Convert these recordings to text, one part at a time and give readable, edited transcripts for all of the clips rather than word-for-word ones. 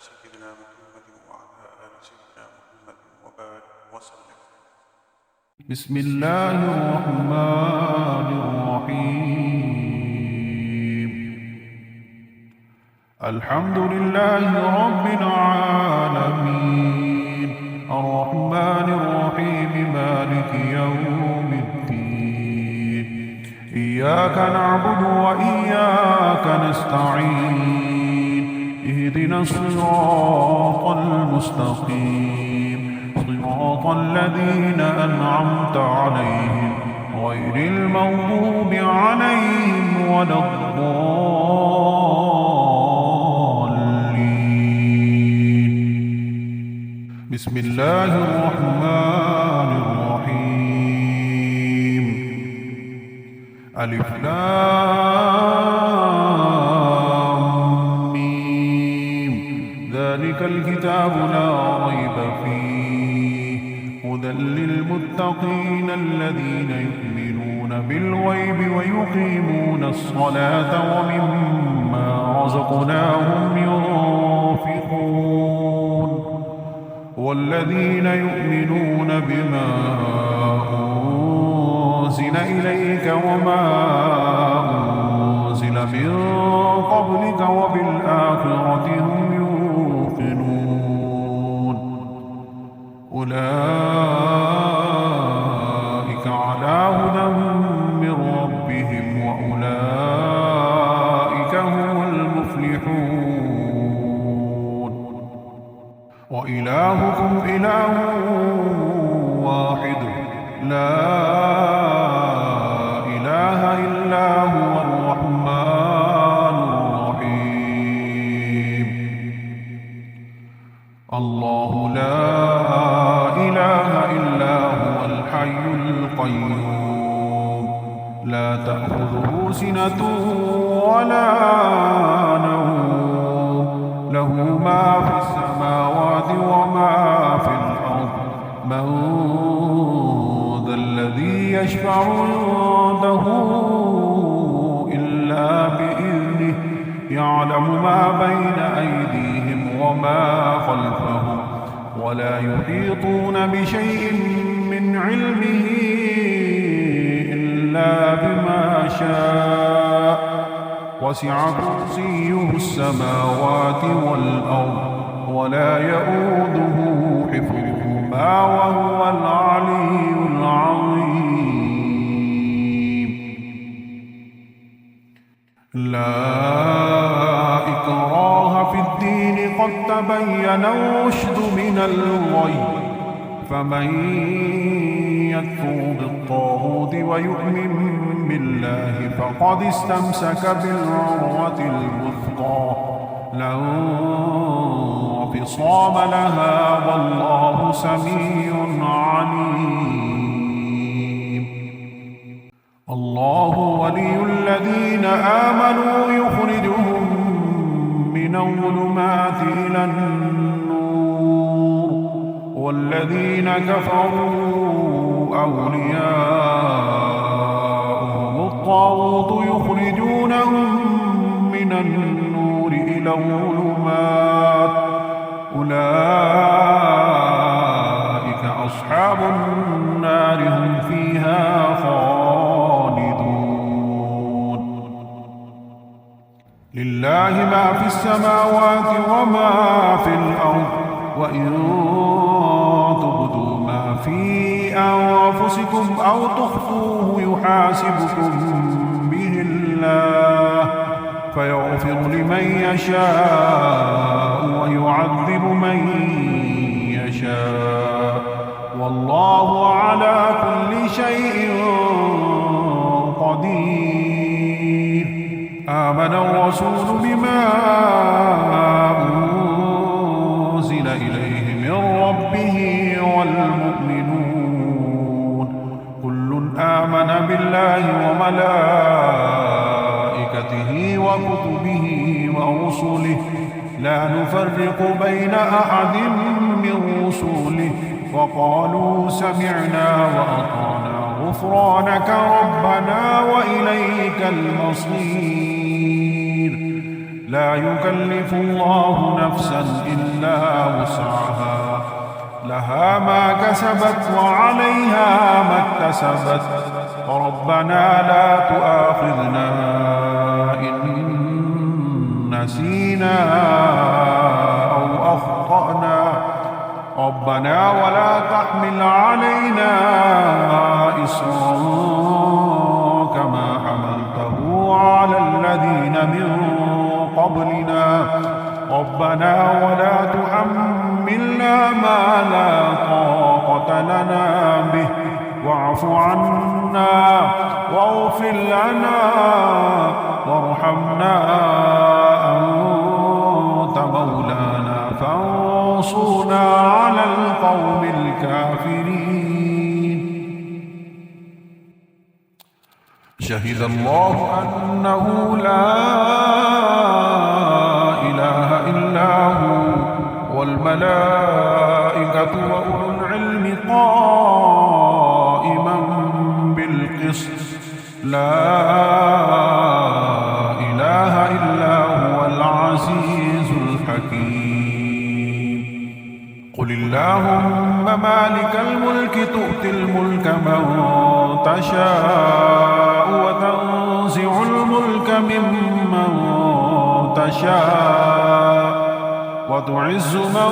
سيدنا محمد وعلى آل سيدنا محمد وبارك وسلم. بسم الله الرحمن الرحيم. الحمد لله رب العالمين الرحمن الرحيم مالك يوم الدين. إياك نعبد وإياك نستعين. اهدنا الصراط المستقيم صراط الذين أنعمت عليهم غير المغضوب عليهم ولا الضالين. بسم الله الرحمن الرحيم. ألف لام ميم. ذلك الكتاب لا ريب فيه هدى للمتقين الذين يؤمنون بالغيب ويقيمون الصلاة ومما رزقناهم ينفقون. والذين يؤمنون بما أنزل إليك وما أنزل من قبلك وبالآخرة هم يوقنون. أولئك على هدى من ربهم وأولئك هم المفلحون. وإلهكم إله واحد لا إله إلا هو الرحمن الرحيم. الله لا إله إلا هو الحي القيوم لا تأخذه سنة ولا نوم له ما في السماوات وما في الأرض. من ذا الذي يشفع عنده إلا بإذنه يعلم ما بين أيديهم وما خلفهم ولا يحيطون بشيء من علمه إلا بما شاء. وسع كرسيه السماوات والأرض ولا يؤوده حفظهما وهو العلي العظيم. لا إكراه في الدين قد تبين الرشد من الغي. فمن يكفر بالطاغوت ويؤمن بالله فقد استمسك بالعروة الوثقى لا انفصام لها والله سميع عليم. الله ولي الذين آمنوا يخرجهم من الظلمات إلى النور. والذين كفروا أولياءهم الطاغوت يخرجونهم من النور إلى الظلمات. أولئك أصحاب النار هم فيها خالدون. لله ما في السماوات وما في الأرض. وإن تبدوا ما في أنفسكم أو تخفوه يحاسبكم به الله فيغفر لمن يشاء ويعذب من يشاء والله على كل شيء قدير. آمن الرسول بما أنزل إليه من ربه والمؤمنون كل آمن بالله وملائكته وكتبه ورسله لا نفرق بين أحد من رسله وقالوا سمعنا وأطعنا غفرانك ربنا وإليك المصير. لا يكلف الله نفسا إلا وسعها، لها ما كسبت وعليها ما اكتسبت. ربنا لا تؤاخذنا إن نسينا أو أخطأنا، ربنا ولا تحمل علينا إصرا كما حملته على الذين من قبلنا، ربنا ولا تحملنا ما لا طاقة لنا به، واعف عنا واغفر لنا وارحمنا، أنت مولانا فانصرنا على القوم الكافرين. شهد الله أنه لا إله إلا هو والملائكة وأولو العلم قائما بالقسط، لا إله إلا هو العزيز الحكيم. قل اللهم مالك الملك تؤتي الملك من تشاء وتنزع الملك ممن تشاء وتعز من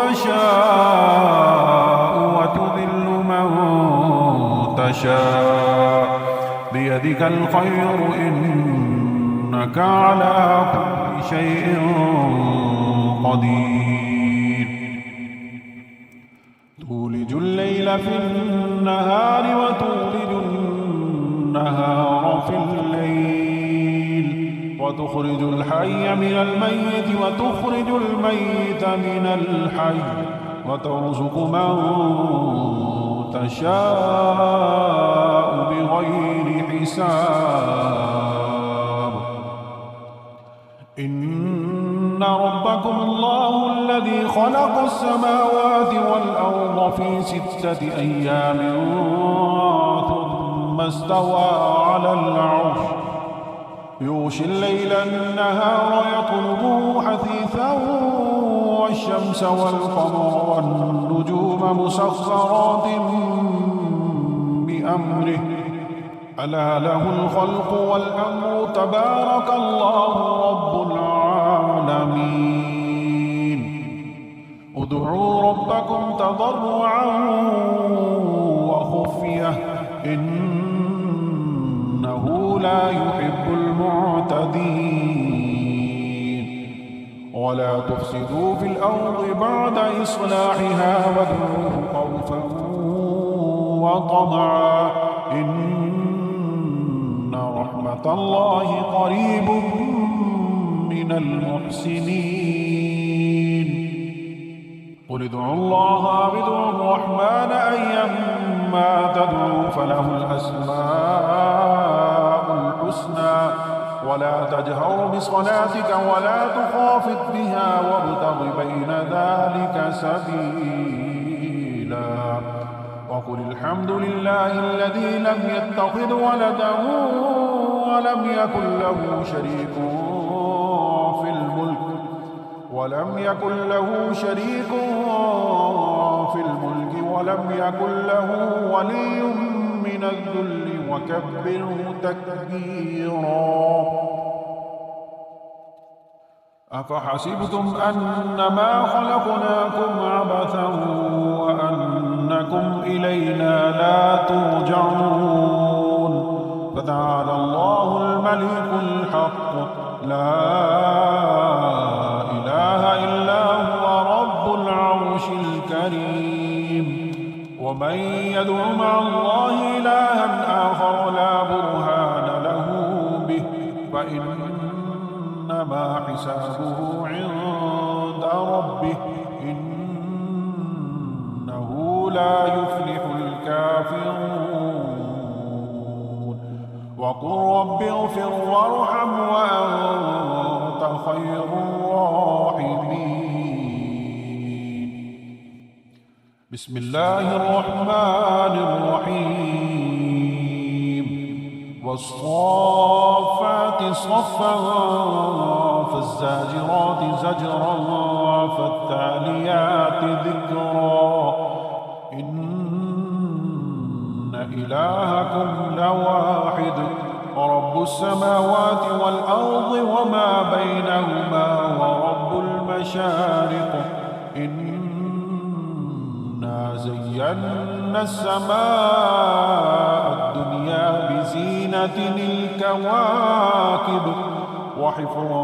تشاء وتذل من تشاء، بيدك الخير إنك على كل شيء قدير. تولج الليل في النهار وتولج النهار في الليل، وتخرج الحي من الميت وتخرج الميت من الحي، وترزق من تشاء بغير حساب. إن ربكم الله الذي خلق السماوات والأرض في 6 أيام ثم استوى على العرش، يغشي الليل النهار يطلبه حثيثا، والشمس والقمر والنجوم مسخرات بأمره، ألا له الخلق والأمر، تبارك الله رب العالمين. ادعوا ربكم تضرعا وخفية إنه لا يحب المعتدين. ولا تفسدوا في الأرض بعد إصلاحها وادعوه خوفا وطمعا إن رحمة الله قريب من المحسنين. قل ادعوا الله أو ادعوا الرحمن أيما تدعوا فله الأسماء الحسنى، ولا تجهر بصلاتك ولا تخافت بها وابتغ بين ذلك سبيلا. وقل الحمد لله الذي لم يتخذ ولدا ولم يكن له شريك في الملك ولم يكن له ولي من الذل وكبره تكبيرا. أفحسبتم أنما خلقناكم عبثا وأنكم إلينا لا ترجعون، فتعالى الله الملك الحق لا إله إلا هو رب العرش الكريم. ومن يدع مع الله إلها آخر لا برهان له به فإنما حسابه عند ربه إنه لا يفلح الكافرون. وقل رب اغفر وارحم وأنت خير الراحمين. بسم الله الرحمن الرحيم. والصافات صفا فالزاجرات زجرا فالتاليات ذكرا إن إلهكم لواحد رب السماوات والأرض وما بينهما ورب المشارق إنا زينا السماء الدنيا بزينة الكواكب وحفظا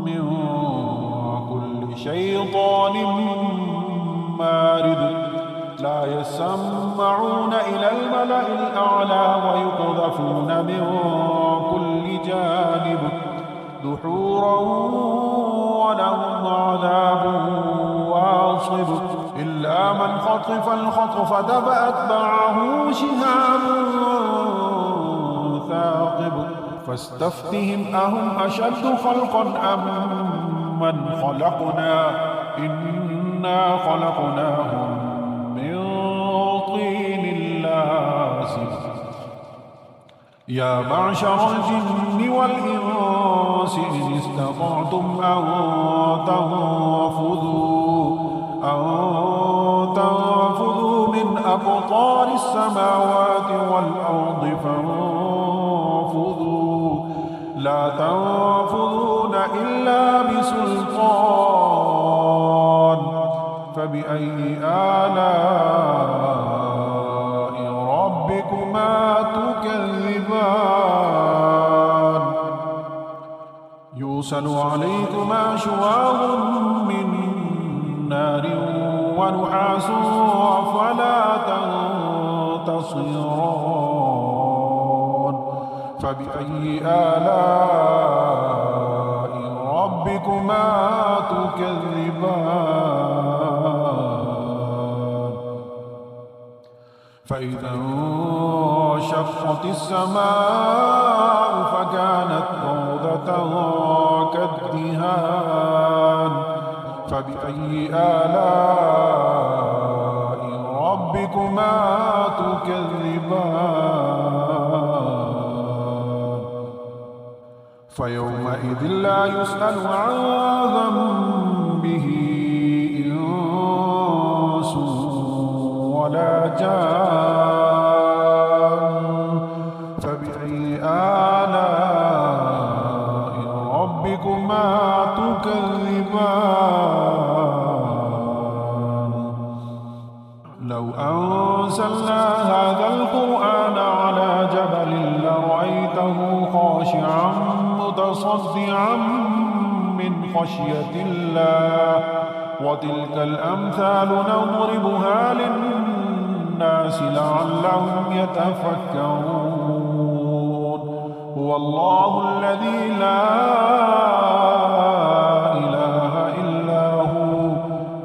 من كل شيطان مارد لا يسمعون إلى الملأ الأعلى ويقذفون من كل جانب دحورا ولهم عذاب واصب إلا من خطف الخطف فأتبعه شهاب ثاقب فاستفتهم أهم أشد خلقا أم من خلقنا إنا خلقناهم من طين لازب يا معشر الجن والإنس إن استطعتم أن تنفذوا من أقطار السماوات والأرض فانفذوا لا تنفذون إلا بسلطان فبأي آلاء ربكما تكذبان يرسل عليكما شواظ من نار ونحاس فلا تنتصران فبأي آلاء ربكما تكذبان فإذا انشقت السماء فكانت موردة كالدهان فبأي آلاء ربكما تكذبان فيومئذ لا يسأل عن ذنبه إنس ولا جان فبأي آلاء ربكما تكذبان لو أنزلنا هذا القرآن على جبل لرأيته خاشعا متصدعا من خشية الله وتلك الأمثال نضربها للناس لعلهم يتفكرون هو الله الذي لا إله إلا هو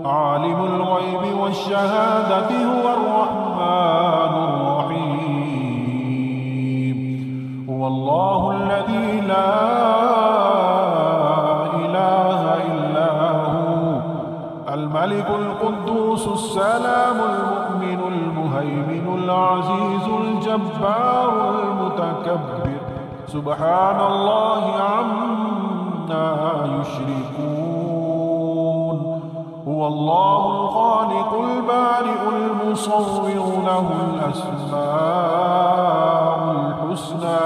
عالم الغيب والشهادة هو الرحمن الرحيم هو الله الذي لا إله إلا هو الملك القدوس السلام المؤمن المهيمن العزيز الجبار المتكبر سبحان الله عما يشركون هو الله الخالق البارئ المصور له الأسماء الحسنى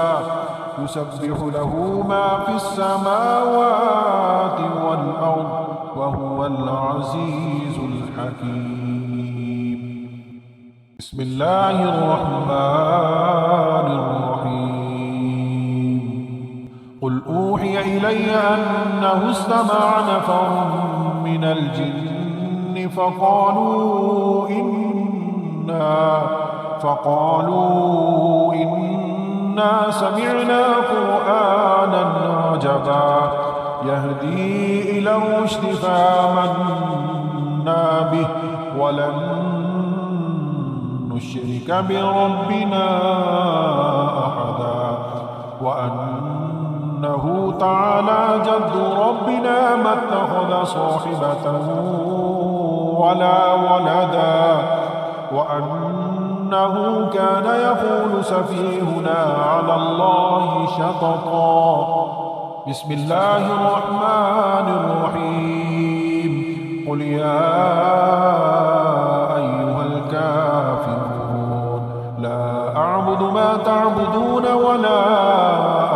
يسبح له ما في السماوات والأرض وهو العزيز الحكيم بسم الله الرحمن الرحيم قل أوحي إلي أنه استمع نفر من الجن فقالوا إنا سمعنا قرآنا عجبا يهدي إلى الرشد فآمنا به ولن نشرك بربنا أحدا وأنه تعالى جد ربنا ما اتخذ صاحبة ولا ولدا وأنه إنه كان يقول سفيهنا على الله شططا. بسم الله الرحمن الرحيم. قل يا أيها الكافرون لا أعبد ما تعبدون ولا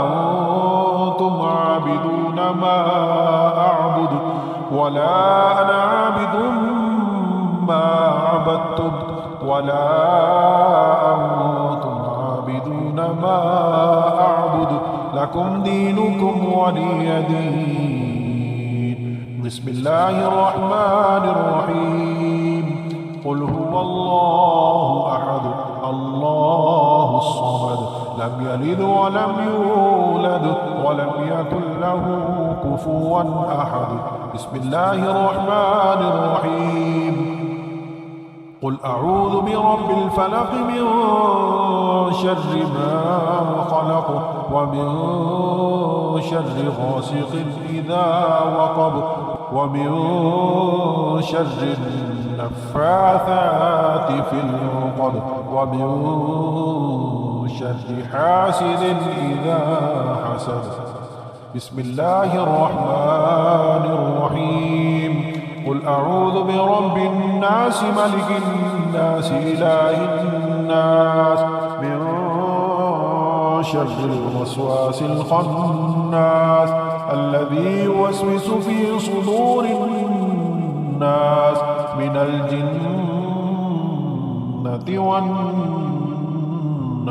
أنتم عابدون ما أعبد ولا أنا عابد ما عبدتم ولا أنتم عابدون ما أعبد لكم دينكم ولي دين. بسم الله الرحمن الرحيم. قل هو الله أحد الله الصمد لم يلد ولم يولد ولم يكن له كفوا أحد. بسم الله الرحمن الرحيم. قل أعوذ برب الفلق من شر ما خلق ومن شر غاسق إذا وقب ومن شر النفاثات في العقد ومن شر حاسد إذا حسد. بسم الله الرحمن الرحيم. قل أعوذ برب الناس ملك الناس إله الناس من شر الوسواس الخناس الذي يوسوس في صدور الناس من الجنة والناس.